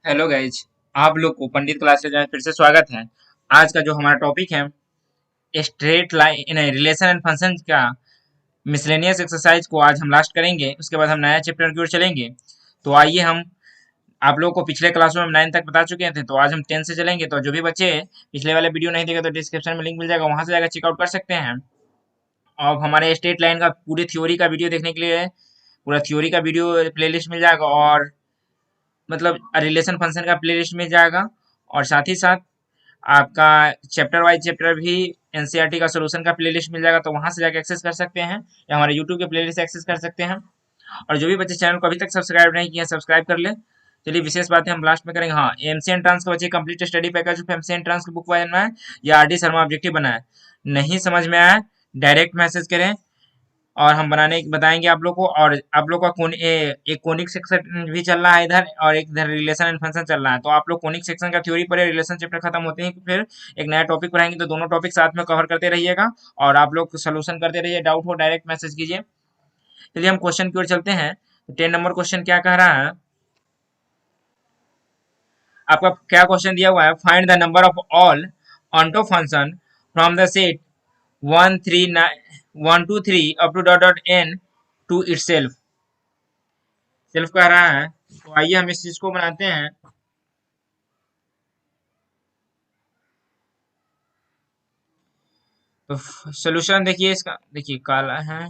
Hello guys. आप लोग को पंडित क्लासेज में फिर से स्वागत है। आज का जो हमारा टॉपिक है straight line relation and function का मिसलेनियस एक्सरसाइज को आज हम लास्ट करेंगे। उसके बाद हम नया चैप्टर की ओर चलेंगे। तो आइए हम आप लोगों को पिछले क्लासों में हम 9 तक बता चुके थे, तो आज हम 10 से चलेंगे। तो जो भी बच्चे पिछले वाले वीडियो नहीं देखे तो डिस्क्रिप्शन में लिंक मिल जाएगा, वहां से जाकर चेकआउट कर सकते हैं। अब हमारे स्ट्रेट लाइन का पूरी थ्योरी का वीडियो देखने के लिए पूरा थ्योरी का वीडियो प्लेलिस्ट मिल जाएगा, और मतलब रिलेशन फंक्शन का प्लेलिस्ट मिल जाएगा। और साथ ही साथ आपका चैप्टर वाइज चैप्टर भी एनसीईआरटी का सॉल्यूशन का प्लेलिस्ट मिल जाएगा, तो वहां से जाके एक्सेस कर सकते हैं या हमारे यूट्यूब के प्लेलिस्ट से एक्सेस कर सकते हैं। और जो भी बच्चे चैनल को अभी तक सब्सक्राइब नहीं किए हैं, सब्सक्राइब कर ले। चलिए, विशेष बातें हम लास्ट में करेंगे। हाँ, एमसी एंट्रांस के बच्चे complete study package of MC entrance की बुक बनना है या आरडी शर्मा ऑब्जेक्टिव बना है, नहीं समझ में आया डायरेक्ट मैसेज करें और हम बनाने बताएंगे आप लोग को। और आप लोग का एक कोनिक सेक्शन भी चल रहा है इधर, और एक इधर रिलेशन एंड फंक्शन चल रहा है। तो आप लोग कोनिक सेक्शन का थ्योरी पढ़े, रिलेशन चैप्टर खत्म होते ही फिर एक नया टॉपिक पढ़ाएंगे, तो दोनों टॉपिक साथ में कवर करते रहिएगा और आप लोग सोल्यूशन करते रहिए। डाउट हो डायरेक्ट मैसेज कीजिए। चलिए हम क्वेश्चन की ओर चलते हैं। 10 नंबर क्वेश्चन क्या कह रहा है, आपका क्या क्वेश्चन दिया हुआ है, find the number of all onto function from the set 1 2 3 up to dot dot n to itself. Self कह रहा है, तो आइए हम इस चीज को बनाते हैं। तो सोल्यूशन देखिए, इसका देखिए काला है।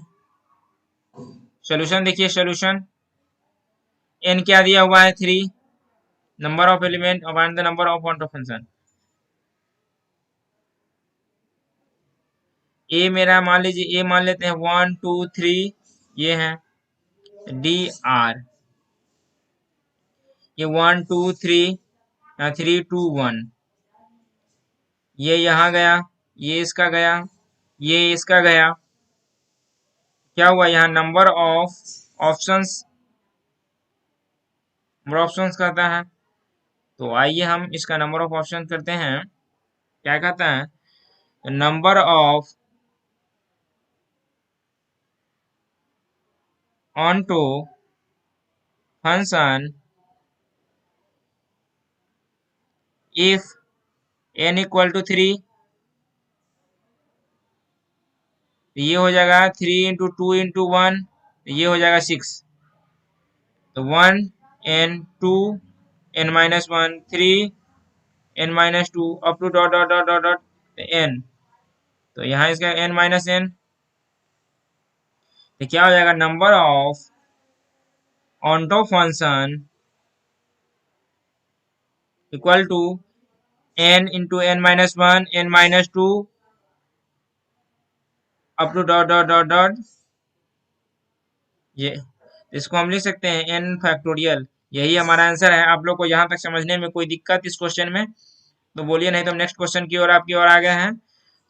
सोल्यूशन देखिए, सोल्यूशन n क्या दिया हुआ है 3, नंबर ऑफ एलिमेंट और the number of point of function. A मेरा मान लीजिए, ए मान लेते हैं 1 2 3, ये है डी आर, ये 1 2 3 3 2 1, ये यहाँ गया, ये इसका गया, ये इसका गया। क्या हुआ यहाँ, number of options, number options कहता है। तो आइए हम इसका नंबर ऑफ ऑप्शन करते हैं। क्या कहता है, number of onto function if n equal to 3, ये हो जाएगा 3 इंटू 2 इंटू 1, ये हो जाएगा 6। तो 1 n 2 n minus 1 3 n minus 2 up to dot dot dot dot dot n। तो यहाँ इसका n माइनस n, तो क्या हो जाएगा, number of onto function equal to n into n minus 1 n minus 2 up to dot dot dot dot, ये इसको हम लिख सकते हैं n फैक्टोरियल। यही हमारा आंसर है। आप लोग को यहाँ तक समझने में कोई दिक्कत इस क्वेश्चन में तो बोलिए, नहीं तो हम नेक्स्ट क्वेश्चन की ओर आपकी ओर आ गए हैं।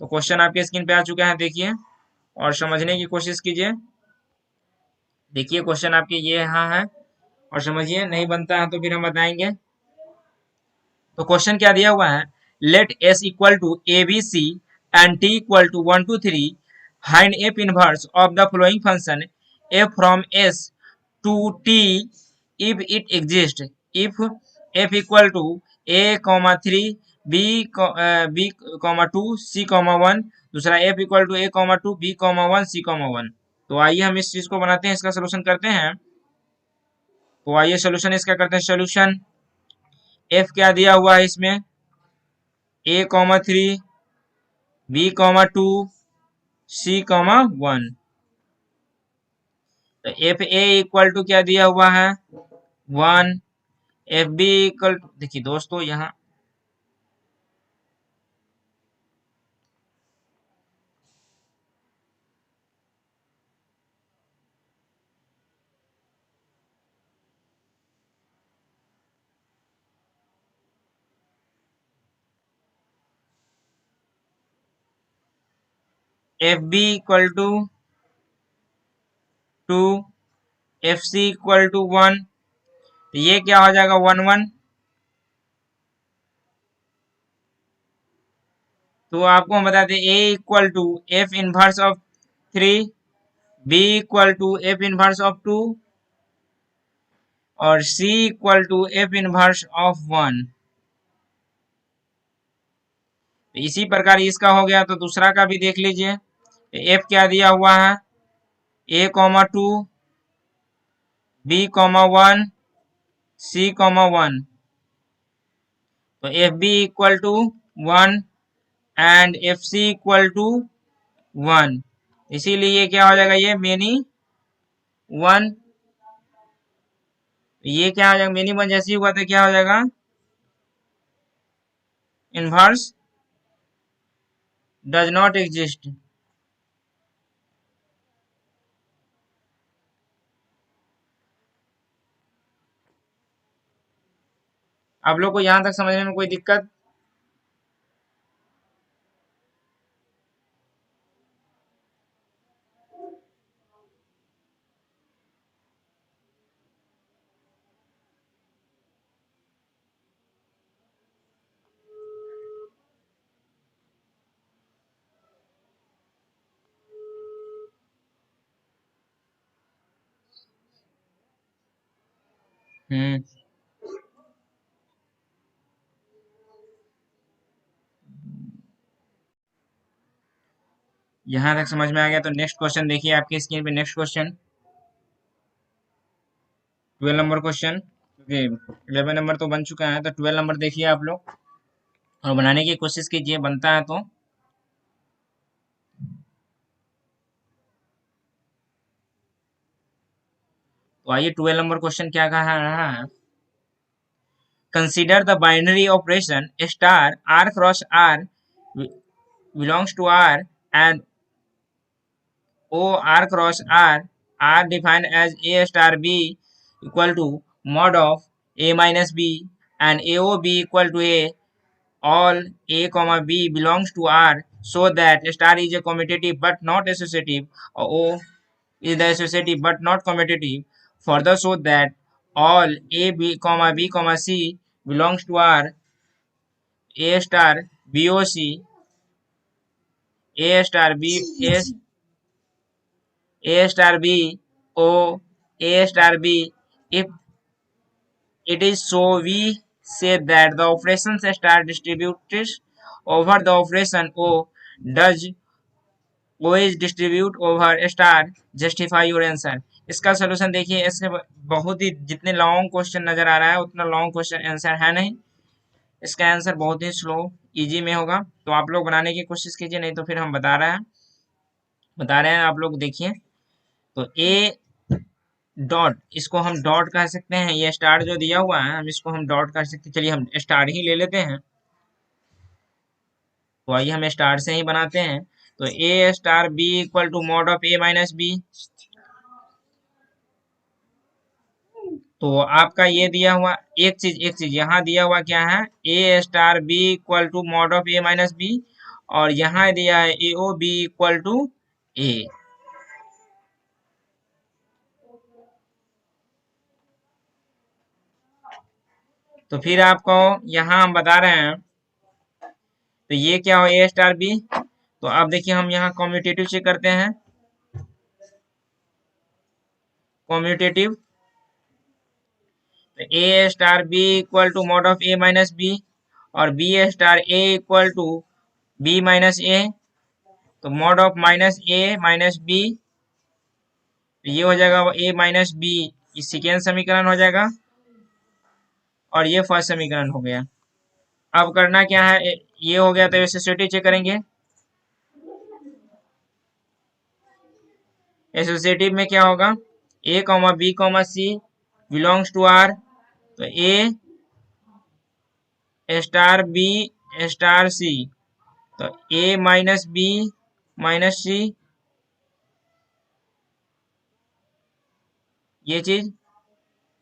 तो क्वेश्चन आपके स्क्रीन पे आ चुका है, देखिए और समझने की कोशिश कीजिए। देखिए क्वेश्चन आपके ये यहाँ है और समझिए, नहीं बनता है तो फिर हम बताएंगे। तो क्वेश्चन क्या दिया हुआ है, let s equal to A B C and t equal to 1 2 3 find f inverse of the following function f from s to t if it exists, if f equal to a 3 b b 2 c 1, दूसरा f equal to a 2 b 1 c 1। तो आइए हम इस चीज को बनाते हैं, इसका सोल्यूशन करते हैं। तो आइए सोल्यूशन इसका करते हैं। सोल्यूशन f क्या दिया हुआ है इसमें, a 3 b 2 c 1। तो एफ ए इक्वल टू क्या दिया हुआ है 1, एफ बी इक्वल टू, देखिए दोस्तों यहाँ F B equal to 2, F C equal to 1, तो ये क्या हो जाएगा 1 1। तो आपको हम बता दें, A equal to F inverse of 3, B equal to F inverse of 2 और C equal to F inverse of 1। इसी प्रकार इसका हो गया, तो दूसरा का भी देख लीजिए। एफ क्या दिया हुआ है, A, 2, B, 1, C, 1। तो F B equal to 1 and F C equal to 1। इसीलिए क्या हो जाएगा, ये मेनी 1। ये क्या हो जाएगा, मेनी 1 जैसे ही हुआ तो क्या हो जाएगा, इनवर्स डज नॉट एग्जिस्ट। आप लोग को यहां तक समझने में कोई दिक्कत? हम्म, यहां तक समझ में आ गया। तो नेक्स्ट क्वेश्चन देखिए आपकी स्क्रीन पे। नेक्स्ट क्वेश्चन 12 नंबर क्वेश्चन, क्योंकि 11 नंबर तो बन चुका है, तो 12 नंबर देखिए आप लोग और बनाने की कोशिश कीजिए, बनता है तो। आइए 12 नंबर क्वेश्चन क्या कहा रहा है। Consider the binary operation star r cross r belongs to r and O r cross r defined as a star b equal to mod of a minus b and AO b equal to a, all a comma b belongs to r, so that star is a commutative but not associative, O is the associative but not commutative. Further, so that all a b comma b comma c belongs to r, a star boc a star b a star b o a star b. If it is so, we say that the operations star distributed over the operation o does o is distribute over star justify your answer। इसका solution देखिए। इसके बहुत ही जितने long question नजर आ रहा है उतना long question answer है नहीं। इसका आंसर बहुत ही स्लो इजी में होगा, तो आप लोग बनाने की कोशिश कीजिए, नहीं तो फिर हम बता रहे हैं आप लोग देखिए। तो ए डॉट, इसको हम डॉट कह सकते हैं, ये स्टार जो दिया हुआ है हम इसको हम डॉट कर सकते हैं। चलिए हम स्टार ही ले लेते हैं। तो आइए हम स्टार से ही बनाते हैं। तो ए star B equal to mod of A minus B. तो आपका ये दिया हुआ एक चीज यहाँ दिया हुआ क्या है, a star B equal to mod of A minus b, और यहाँ दिया है a o b equal to a. तो फिर आपको यहाँ हम बता रहे हैं, तो ये क्या हो, ए स्टार बी। तो अब देखिए हम यहाँ कॉम्यूटेटिव से करते हैं, कॉम्यूटेटिव। तो ए star B equal to mod of A minus b, और b star A equal to b minus a. तो mod of minus a minus b, ये हो जाएगा ए माइनस बी, ये सेकेंड समीकरण हो जाएगा, और ये फर्स्ट समीकरण हो गया। अब करना क्या है, ये हो गया तो एसोसिएटिव चेक करेंगे। एसोसिएटिव में क्या होगा, a comma b comma c belongs to R. तो ए स्टार बी स्टार सी, तो a minus b minus c, ये चीज।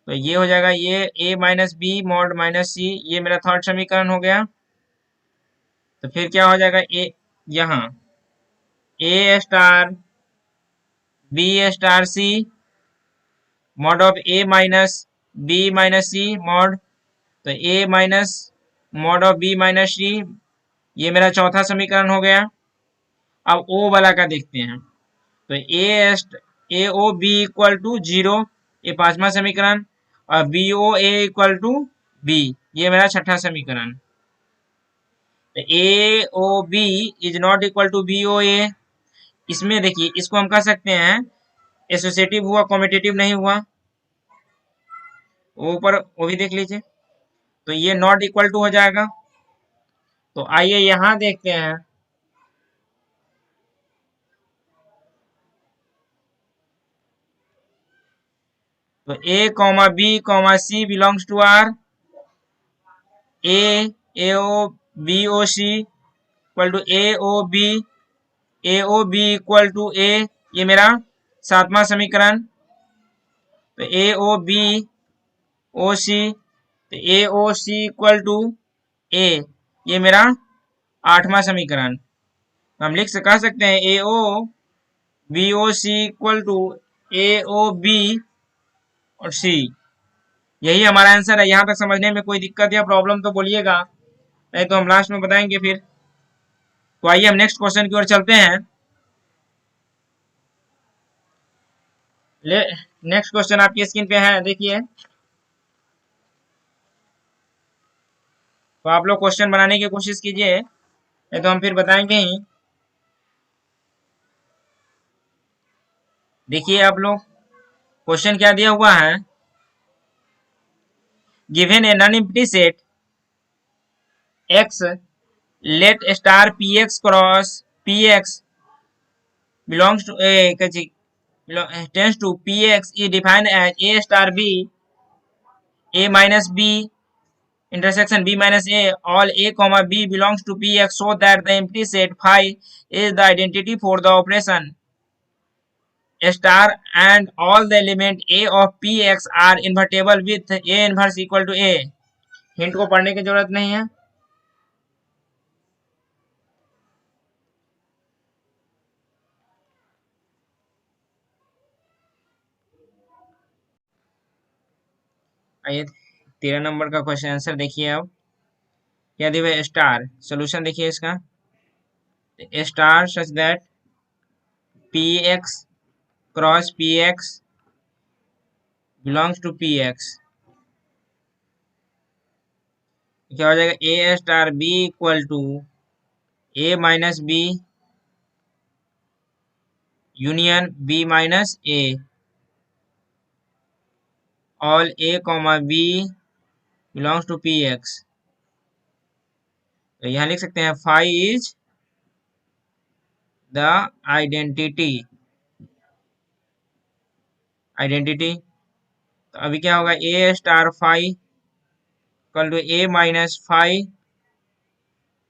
तो ये हो जाएगा, ये a minus b mod minus c, ये मेरा थर्ड समीकरण हो गया। तो फिर क्या हो जाएगा, ए यहाँ a star b star c mod of A minus b minus c mod. तो a minus mod of b minus c, ये मेरा चौथा समीकरण हो गया। अब ओ वाला का देखते हैं। तो a o b equal to 0, ये पांचवा समीकरण। और b o a equal to b, ये मेरा छठा समीकरण। A o b is not equal to b o a. इसमें देखिए, इसको हम कह सकते हैं एसोसिएटिव हुआ, कॉम्पिटिटिव नहीं हुआ, वो ऊपर वो भी देख लीजिए। तो ये नॉट इक्वल टू हो जाएगा। तो आइए यहां देखते हैं। तो a comma b comma c belongs to R. A o b o c equal to a o b, a o b equal to a, ये मेरा सातवां समीकरण। तो ए ओ बी ओ सी, तो a O c equal to a, ये मेरा आठवां समीकरण। हम कह सकते हैं a o b o c equal to a o b और सी। यही हमारा आंसर है। यहाँ तक समझने में कोई दिक्कत या प्रॉब्लम तो बोलिएगा, नहीं तो हम लास्ट में बताएंगे फिर। तो आइए हम नेक्स्ट क्वेश्चन की ओर चलते हैं। नेक्स्ट क्वेश्चन आपकी स्क्रीन पे है, देखिए। तो आप लोग क्वेश्चन बनाने की कोशिश कीजिए, नहीं तो हम फिर बताएंगे ही। देखिए आप लोग, क्वेश्चन क्या दिया हुआ है। Given a non empty set x, let star px cross px belongs to a tends to px is defined as a star b, a minus b intersection b minus a, all a comma b belongs to px, so that the empty set phi is the identity for the operation star and all the element a of px are invertible with a inverse equal to a। Hint को पढ़ने की जरूरत नहीं है। आइए 13 number का question answer देखिए। अब क्या दिया है, स्टार। सोल्यूशन देखिए इसका, star such that P X cross P X belongs to P X. क्या हो जाएगा, a star B equal to A minus b union b minus a, all a comma b belongs to P X. तो यहाँ लिख सकते हैं phi is the identity. Identity तो अभी क्या होगा, a star phi equal to A minus phi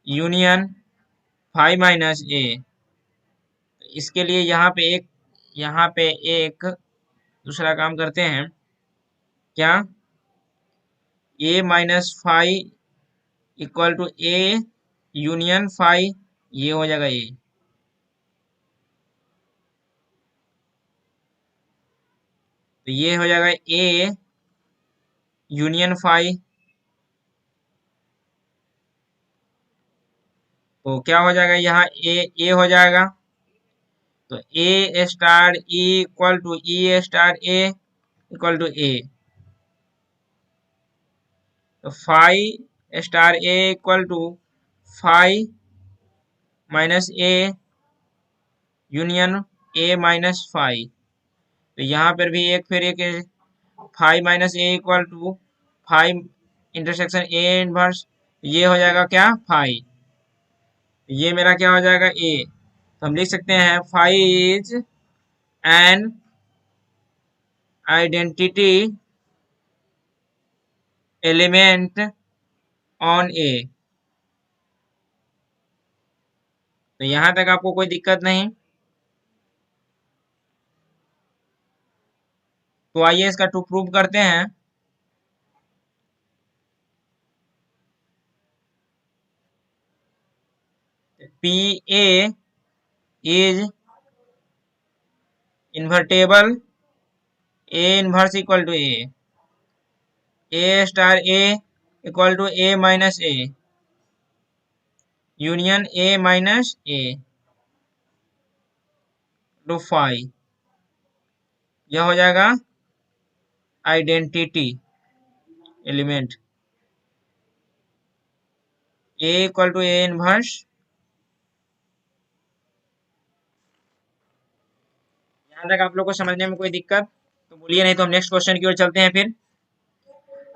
union phi minus a. इसके लिए यहाँ पे एक दूसरा काम करते हैं। क्या, a minus phi equal to a union phi, ये हो जाएगा ए। तो ये हो जाएगा ए यूनियन फाई। तो क्या हो जाएगा, यहाँ ए हो जाएगा। तो ए star e equal to e star A equal to a. तो phi star A equal to phi minus A union A minus phi. तो यहाँ पर भी एक phi minus a equal to phi intersection a inverse, ये हो जाएगा क्या, फाई। ये मेरा क्या हो जाएगा, ए। तो हम लिख सकते हैं phi is an identity element on a. तो यहां तक आपको कोई दिक्कत नहीं। तो आइए इसका टू प्रूव करते हैं। P A is invertible A inverse equal to A star A equal to A minus A union A minus A to phi, यह हो जाएगा identity. Element A equal to A inverse. यहाँ तक आप लोग को समझने में कोई दिक्कत तो बोलिए, नहीं तो हम नेक्स्ट क्वेश्चन की ओर चलते हैं। फिर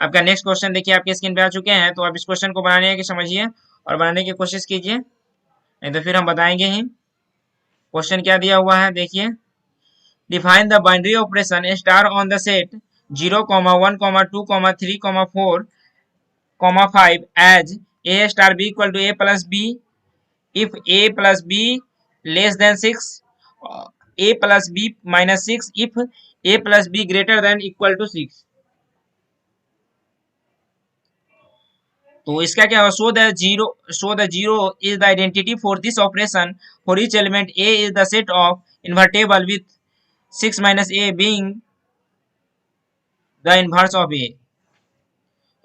आपका नेक्स्ट क्वेश्चन देखिए आपके स्क्रीन पे आ चुके हैं, तो आप इस क्वेश्चन को बनाने की समझिए और बनाने की कोशिश कीजिए, नहीं तो फिर हम बताएंगे ही। क्वेश्चन क्या दिया हुआ है देखिए, define the binary operation star on the set 0, 1, 2, 3, 4, 5 as A star B equal to A plus B if a plus b less than 6, a plus b minus 6 if a plus b greater than equal to 6। तो इसका क्या होगा, show the zero is the identity for this operation for each element a is the set of invertible with 6 minus a being the inverse of a।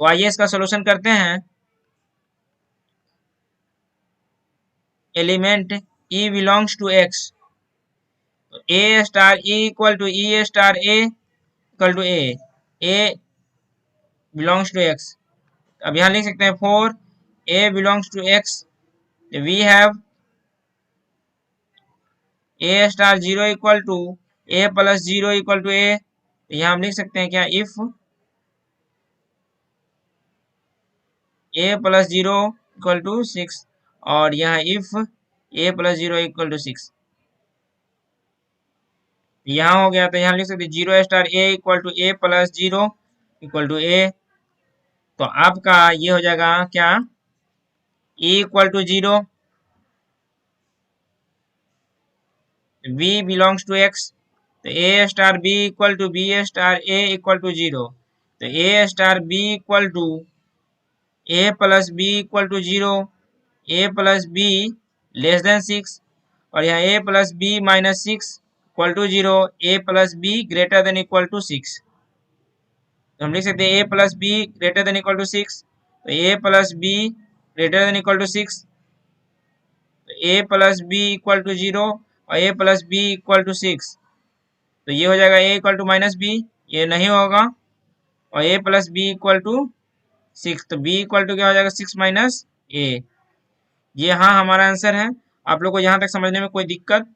तो आइए इसका solution करते हैं। Element e belongs to x, तो a star e equal to e star a equal to a belongs to x। अब यहां लिख सकते हैं for a belongs to x we have a star 0 equal to a plus 0 equal to a। तो यहां हम लिख सकते हैं क्या, if a plus 0 equal to 6, और यहाँ if a plus 0 equal to 6 यहाँ हो गया। तो यहाँ लिख सकते हैं 0 star a equal to a plus 0 equal to a। तो आपका ये हो जाएगा क्या, e equal to 0, v belongs to x, तो a star b equal to b star a equal to 0। तो a star b equal to a plus b equal to 0, a plus b less than 6, और यहाँ a plus b minus 6 equal to 0, a plus b greater than equal to 6। तो हम लिख सकते हैं a plus b greater than equal to 6, तो a plus b greater than equal to 6, तो a plus b equal to 0 और a plus b equal to 6। तो ये हो जाएगा a equal to minus b, ये नहीं होगा, और a plus b equal to 6, तो b इक्वल टू क्या हो जाएगा 6 माइनस a। ये हाँ हमारा आंसर है। आप लोग को यहाँ तक समझने में कोई दिक्कत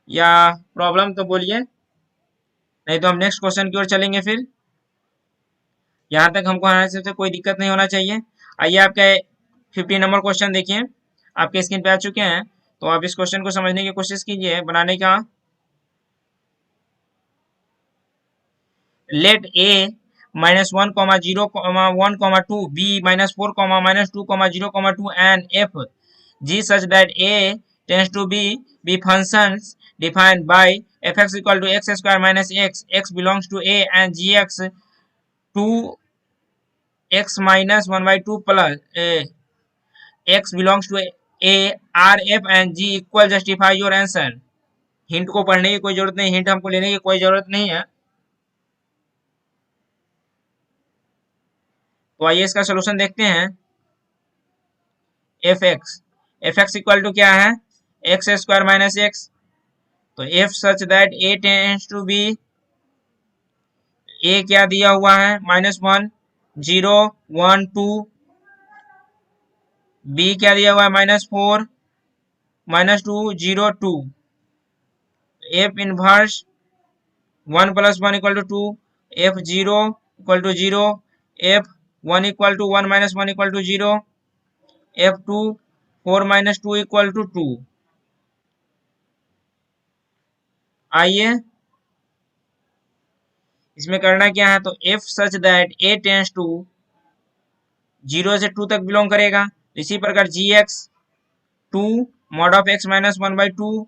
या प्रॉब्लम तो बोलिए, नहीं तो हम नेक्स्ट क्वेश्चन की ओर चलेंगे। फिर यहाँ तक हमको हमारे से कोई दिक्कत नहीं होना चाहिए। आइए आपका 50 नंबर क्वेश्चन देखिए, आपके स्क्रीन पे आ चुके हैं, तो आप इस क्वेश्चन को समझने की कोशिश कीजिए बनाने का। Let a minus 1, 0, 1, 2, b minus 4, minus 2, 0, 2 and f g such that a tends to be functions defined by fx equal to x square minus x belongs to a and gx 2x minus 1 by 2 plus x belongs to a r f and g equal justify your answer। Hint को पढ़ने की कोई जरूरत नहीं, hint हमको लेने की कोई जरूरत नहीं है। तो आइए इसका सोल्यूशन देखते हैं। एफ एक्स इक्वल टू क्या है, एक्स स्क्वायर माइनस एक्स, तो f such that a tends to b, a क्या दिया हुआ है -1, 0, 1, 2, बी क्या दिया हुआ है -4, -2, 0, 2, F inverse 1 + 1 = 2, F 0 = 0, F 1 = 1 - 1 = 0, f2 4 - 2 = 2। आइए इसमें करना क्या है, तो f such that a tends to 0 से 2 तक बिलोंग करेगा। इसी प्रकार gx 2 mod of x - 1/2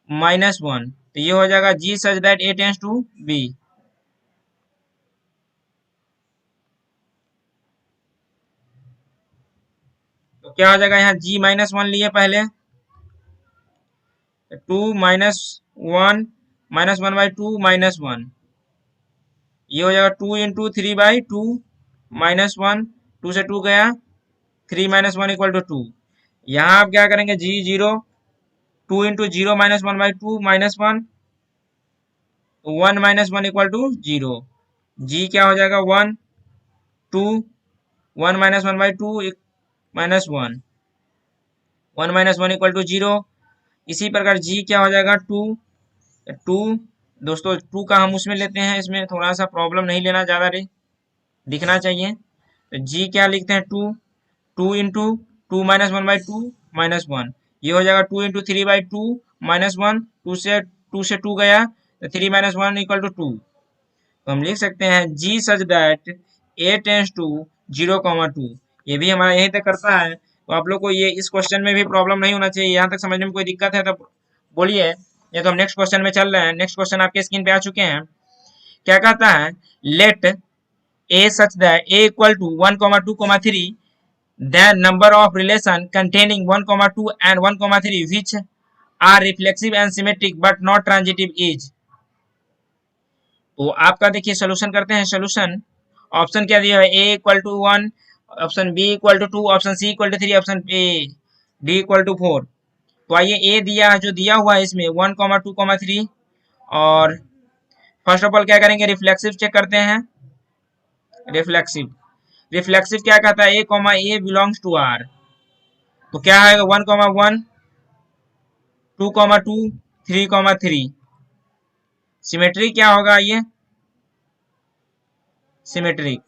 -1, तो ये हो जाएगा g such that a tends to b। तो क्या हो जाएगा, यहाँ g -1 लिए पहले, 2 - 1 -1/2 -1, ये हो जाएगा 2 × 3/2 -1, 2 से 2 गया, 3 - 1 = 2। यहाँ आप क्या करेंगे, g 0, 2 × 0 - 1/2 -1, 1 - 1 = 0, g क्या हो जाएगा 1, टू, 1 - 1/2 -1, 1 - 1 = 0। इसी प्रकार जी क्या हो जाएगा, टू, टू, दोस्तों टू का हम उसमें लेते हैं, इसमें थोड़ा सा प्रॉब्लम नहीं लेना, ज्यादा रे दिखना चाहिए। तो जी क्या लिखते हैं, टू, टू इंटू टू -1/2 -1, ये हो जाएगा 2 × 3/2 -1, टू से टू गया तो 3 - 1 = 2। तो हम लिख सकते हैं g such that a tends to 0,2। ये भी हमारा यही तक करता है। तो आप लोग को ये इस क्वेश्चन में भी प्रॉब्लम नहीं होना चाहिए। यहाँ तक समझने में कोई दिक्कत है तो बोलिए, ये तो हम नेक्स्ट क्वेश्चन में चल रहे हैं। नेक्स्ट क्वेश्चन आपके स्क्रीन पे आ चुके हैं। क्या कहता है, let A such that A equal to 1,2,3, then number of relation containing 1,2 and 1,3 which are reflexive and symmetric but not transitive is। तो आपका देखिए सोल्यूशन करते हैं। सोल्यूशन ऑप्शन क्या दिया है, a equal to 1, option b equal to 2, option c equal to 3, option a d equal to 4। तो आइए ए दिया है, जो दिया हुआ है इसमें 1,2,3, और फर्स्ट ऑफ ऑल क्या करेंगे, रिफ्लेक्सिव चेक करते हैं। रिफ्लेक्सिव रिफ्लेक्सिव क्या कहता है, ए बिलोंग्स टू आर। तो क्या है, 1,1, 2,2, 3,3। सिमेट्री क्या होगा, ये सिमेट्रिक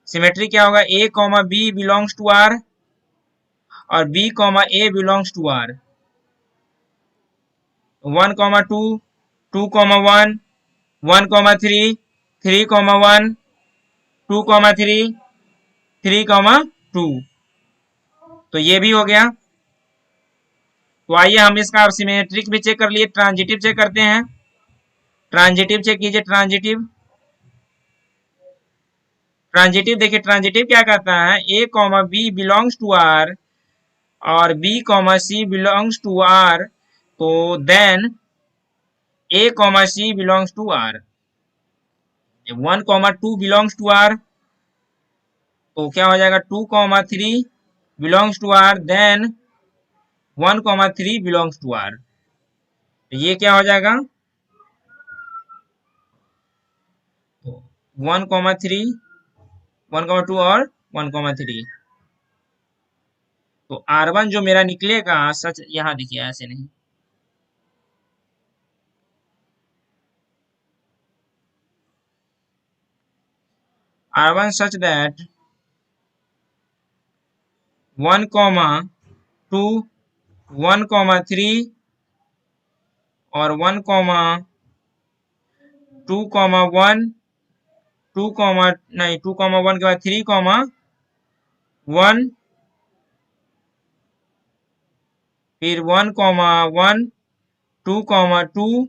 सिमेट्री क्या होगा, a B belongs to R और b A belongs to R. 1,2, 2,1, 1,3, 3,1, 2,3, 3,2। तो ये भी हो गया। तो आइए हम इसका सिमेट्रिक भी चेक कर लिए, ट्रांजिटिव चेक करते हैं। ट्रांजिटिव चेक कीजिए। ट्रांजिटिव देखिए, ट्रांजिटिव क्या कहता है, A B belongs to R और b c belongs to R, तो then a c belongs to R. 1,2 belongs to R, तो क्या हो जाएगा, 2,3 belongs to R, then 1,3 belongs to R. ये क्या हो जाएगा, 1,3, 1,2 और 1,3। तो R1 जो मेरा निकलेगा, सच यहाँ देखिए ऐसे नहीं, R1 such that 1,2, 1,3 और 1,2,1, 2, नहीं 2,1 के बाद 3,1, फिर 1,1, 2,2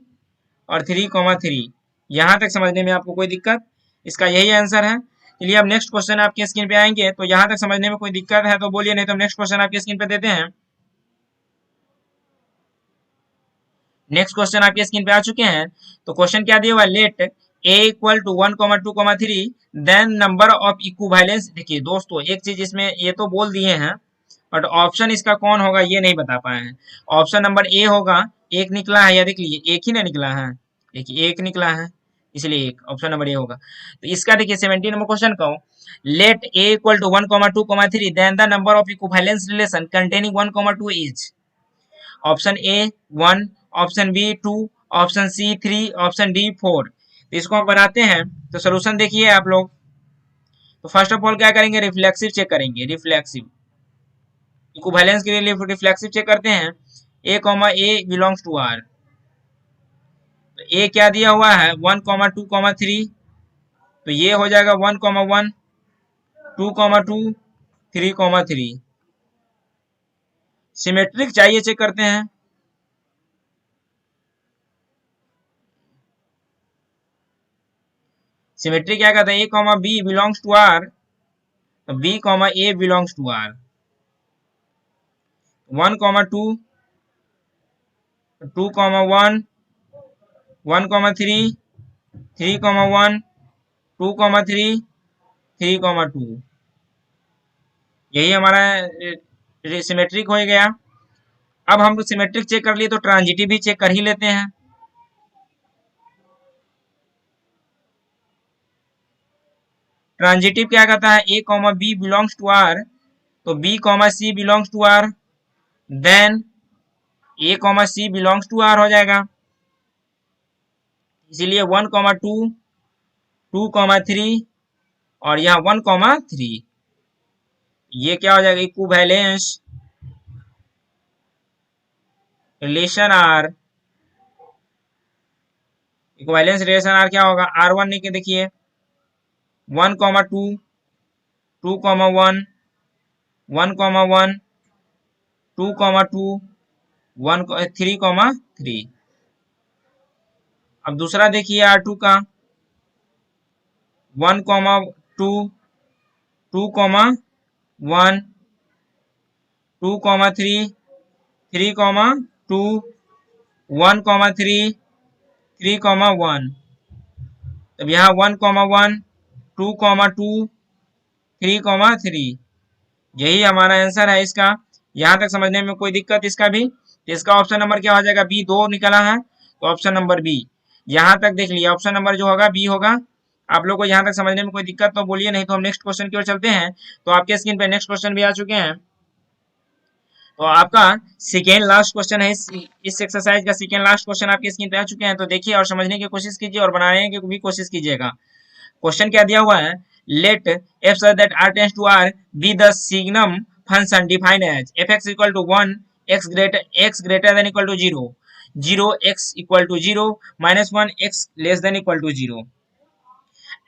और 3,3। यहाँ तक समझने में आपको कोई दिक्कत, इसका यही आंसर है। चलिए अब नेक्स्ट क्वेश्चन आपके स्क्रीन पे आएंगे, तो यहाँ तक समझने में कोई दिक्कत है तो बोलिए, नहीं तो नेक्स्ट क्वेश्चन आपके स्क्रीन पे देते हैं। नेक्स्ट क्वेश्चन आपके स्क्रीन पे आ चुके हैं। तो क्वेश्चन क्या दिया हुआ है, let A equal to 1,2,3, then number of equivalence. देखिए दोस्तों, एक चीज इसमें ये तो बोल दिए हैं, बट ऑप्शन इसका कौन होगा ये नहीं बता पाए हैं। ऑप्शन नंबर ए होगा, एक निकला है, या देख लीजिए एक ही ना निकला है, देखिए एक निकला है, इसलिए एक ऑप्शन नंबर ए होगा। तो इसका देखिए 17 नंबर क्वेश्चन को, let A equal to 1,2,3, then the number of equivalence relation containing 1,2 is. Option A 1, option B 2, option C 3, option D 4। तो इसको हम बनाते हैं, तो सोल्यूशन देखिए आप लोग। तो फर्स्ट ऑफ ऑल क्या करेंगे, रिफ्लेक्सिव चेक करेंगे। रिफ्लेक्सिव इक्विवेलेंस के लिए रिफ्लेक्सिव चेक करते हैं। ए बिलोंग्स टू आर, तो ए क्या दिया हुआ है, 1,2,3, तो ये हो जाएगा 1,1, 2,2, 3,3। सिमेट्रिक चाहिए, चेक करते हैं। सिमेट्री क्या कहता है, A B belongs to R, B A belongs to R. 1,2, 2,1, 1,3, 3,1, 2,3, 3,2। यही हमारा सिमेट्रिक हो गया। अब हम सिमेट्रिक चेक कर लिए, तो ट्रांजिटिव भी चेक कर ही लेते हैं। ट्रांजिटिव क्या कहता है, a comma b belongs to R, तो b comma c belongs to R, then a comma c belongs to R हो जाएगा। इसीलिए 1,2, 2,3 और यहाँ 1,3, ये क्या हो जाएगा, equivalence relation R, equivalence relation R क्या होगा, R1 नहीं के देखिए 1,2, 2,1, 1,1, 2,2, 3,3। अब दूसरा देखिए R2 का 1,2, 2,1, 2,3, 3,2, 1,3, 3,1। तब यहाँ 1,1, 2,2, 3,3, यही हमारा आंसर है इसका। यहाँ तक समझने में कोई दिक्कत इसका भी, तो इसका ऑप्शन नंबर क्या हो जाएगा, बी। 2 निकला है तो ऑप्शन नंबर बी। यहाँ तक देख लिया, ऑप्शन नंबर जो होगा बी होगा। आप लोग को यहाँ तक समझने में कोई दिक्कत तो बोलिए, नहीं तो हम नेक्स्ट क्वेश्चन की ओर चलते हैं। तो आपके स्क्रीन पे नेक्स्ट क्वेश्चन भी आ चुके हैं। तो आपका सेकेंड लास्ट क्वेश्चन है इस एक्सरसाइज का, सेकेंड लास्ट क्वेश्चन आपके स्क्रीन पे आ चुके हैं। तो देखिए और समझने की कोशिश कीजिए और बनाने की भी कोशिश कीजिएगा। क्वेश्चन क्या दिया हुआ है, late f such that r tends to r be the signum function defined as fx equal to 1, x greater than equal to 0, 0 x equal to 0, -1 x less than equal to 0,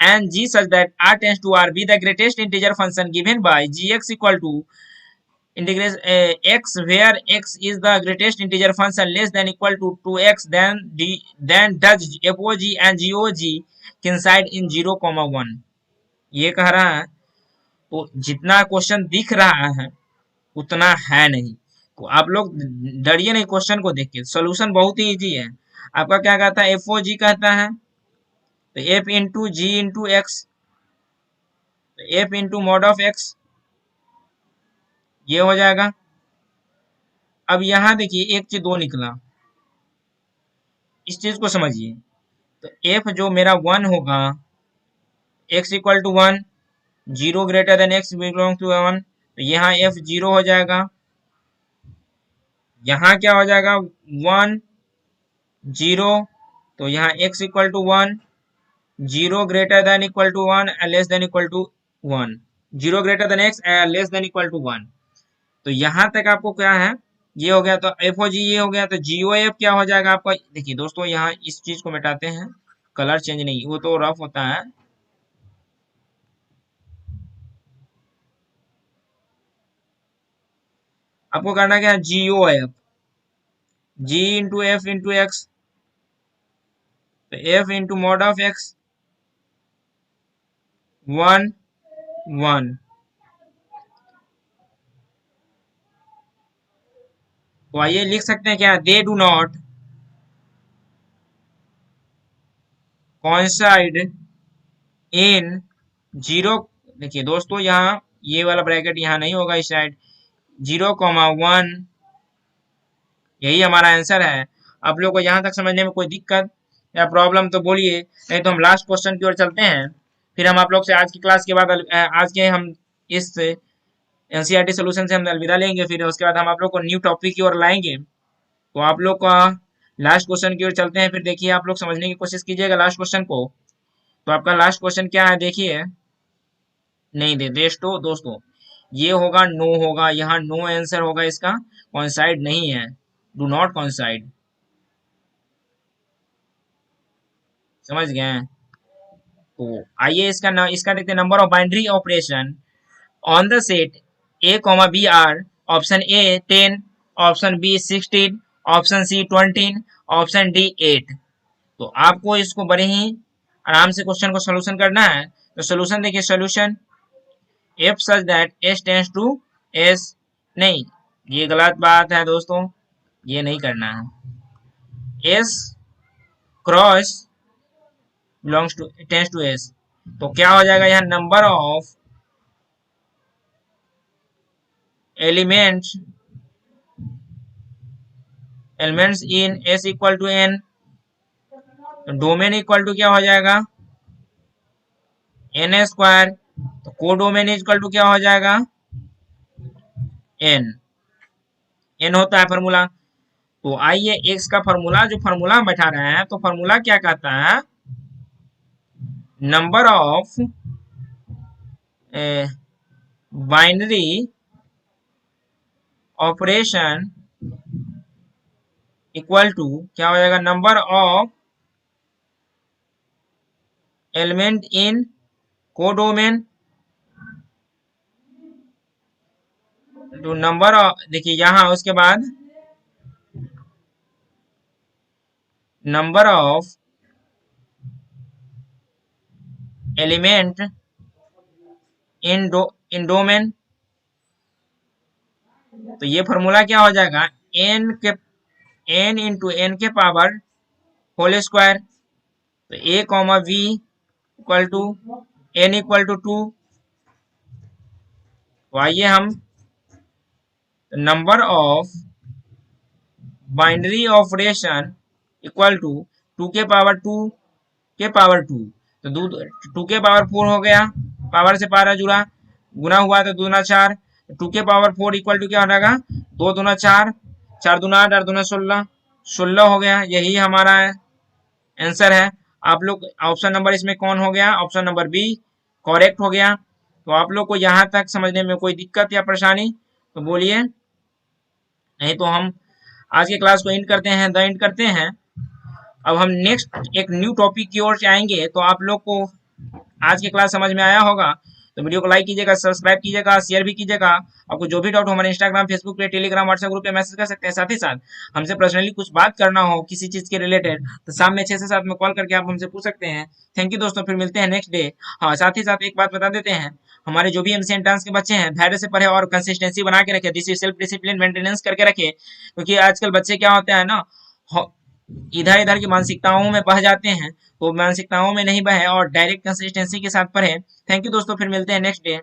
and g such that r tends to r be the greatest integer function given by gx equal to integration x, where x is the greatest integer function less than equal to 2x, then does fog and gog coincide in 0, 1। ये कह रहा है, तो जितना question दिख रहा है उतना है नहीं, तो आप लोग डरिए नहीं क्वेश्चन को देख के, सोल्यूशन बहुत ही इजी है। आपका क्या कहता है, एफ ओ जी कहता है, तो एफ इंटू जी इंटू एक्स, तो F into mod of x, ये हो जाएगा। अब यहां देखिए एक चीज दो निकला, इस चीज को समझिए। तो एफ जो मेरा 1 होगा, X equal to 1, 0 greater than X belong to 1, तो यहाँ एफ 0 हो जाएगा। यहाँ क्या हो जाएगा, 1, 0, तो यहाँ x equal to 1, 0 greater than equal to 1 less than equal to 1, 0 greater than x less than equal to 1। तो यहाँ तक आपको क्या है, ये हो गया। तो एफ ओ जी ये हो गया, तो जीओ एफ क्या हो जाएगा आपका। देखिए दोस्तों, यहाँ इस चीज को मिटाते हैं, कलर चेंज नहीं, वो तो रफ होता है। आपको करना क्या है, जीओ एफ, जी इंटू एफ इंटू एक्स, तो F into mod of x 1, 1। तो आइए लिख सकते हैं क्या, दे डू नॉट coincide इन 0। देखिए दोस्तों, यहाँ ये वाला ब्रैकेट यहाँ नहीं होगा, इस साइड 0,1, यही हमारा आंसर है। आप लोग को यहाँ तक समझने में कोई दिक्कत या प्रॉब्लम तो बोलिए, नहीं तो हम लास्ट क्वेश्चन की ओर चलते हैं। फिर हम आप लोग से आज की क्लास के बाद आज के हम इस एनसीईआरटी सोल्यूशन से हम अलविदा लेंगे। फिर उसके बाद हम आप लोग को न्यू टॉपिक की ओर लाएंगे। तो आप लोग का लास्ट क्वेश्चन की ओर चलते हैं। फिर देखिए आप लोग समझने की कोशिश कीजिएगा लास्ट क्वेश्चन को। तो आपका लास्ट क्वेश्चन क्या है, देखिए, नहीं दे दोस्तों, ये होगा नो होगा, यहाँ नो आंसर होगा इसका, कॉन्साइड नहीं है, डू नॉट कॉन्साइड। समझ गए हैं। तो आइए इसका देखते हैं, number of binary operation on the set A comma B R, option A 10, option B 16, option C 20, option D 8। तो आपको इसको बड़े ही आराम से क्वेश्चन को सोल्यूशन करना है। तो सोल्यूशन देखिए, solution F such that S tends to S, नहीं ये गलत बात है दोस्तों, ये नहीं करना है। S cross belongs to tends to S, तो क्या हो जाएगा, यहाँ number of elements in S equal to N, domain equal to क्या हो जाएगा, एन स्क्वायर, तो कोडोमेन इक्वल टू क्या हो जाएगा, एन, एन होता है फॉर्मूला। तो आइए एक्स का फॉर्मूला, जो फॉर्मूला हम बैठा रहे हैं, तो फॉर्मूला क्या कहता है, number of binary operation equal to क्या हो जाएगा, number of element in codomain to number of, देखिए यहां उसके बाद number of element in domain. तो ये फॉर्मूला क्या हो जाएगा, एन के एन इंटू एन के पावर होल स्क्वायर। तो a comma v equal to n equal to 2। तो आइए हम number of binary operation equal to 2 के पावर 2 के पावर 2, तो 2 के पावर 4 हो गया, पावर से पावर जुड़ा, गुना हुआ तो दूना 4, 2 के पावर 4 इक्वल टू क्या हो जाएगा, 2 दूना 4, 4 दूना 8, 8 दूना 16, 16 हो गया। यही हमारा आंसर है। आप लोग ऑप्शन नंबर इसमें कौन हो गया, ऑप्शन नंबर बी करेक्ट हो गया। तो आप लोग को यहाँ तक समझने में कोई दिक्कत या परेशानी तो बोलिए, नहीं तो हम आज के क्लास को एंड करते हैं, द एंड करते हैं। अब हम नेक्स्ट एक न्यू टॉपिक की ओर आएंगे। तो आप लोग को आज की क्लास समझ में आया होगा तो वीडियो को लाइक कीजिएगा, सब्सक्राइब कीजिएगा, शेयर भी कीजिएगा। आपको जो भी डाउट हो हमारे इंस्टाग्राम, फेसबुक पे, टेलीग्राम, व्हाट्सएप ग्रुप पे मैसेज कर सकते हैं। साथ ही साथ हमसे पर्सनली कुछ बात करना हो किसी चीज के रिलेटेड तो शाम में 6 से 7 में कॉल करके आप हमसे पूछ सकते हैं। थैंक यू दोस्तों, फिर मिलते हैं नेक्स्ट डे। हाँ, साथ ही साथ एक बात बता देते हैं, हमारे जो भी एमसी एंट्रेंस के बच्चे हैं धैर्य से पढ़े और कंसिस्टेंसी बना के रखे, सेल्फ डिसिप्लिन मेंटेनेंस करके रखे। क्योंकि आजकल बच्चे क्या होते हैं ना, इधर इधर की मानसिकताओं में बह जाते हैं, तो मानसिकताओं में नहीं बहे और डायरेक्ट कंसिस्टेंसी के साथ पढ़े। थैंक यू दोस्तों, फिर मिलते हैं नेक्स्ट डे।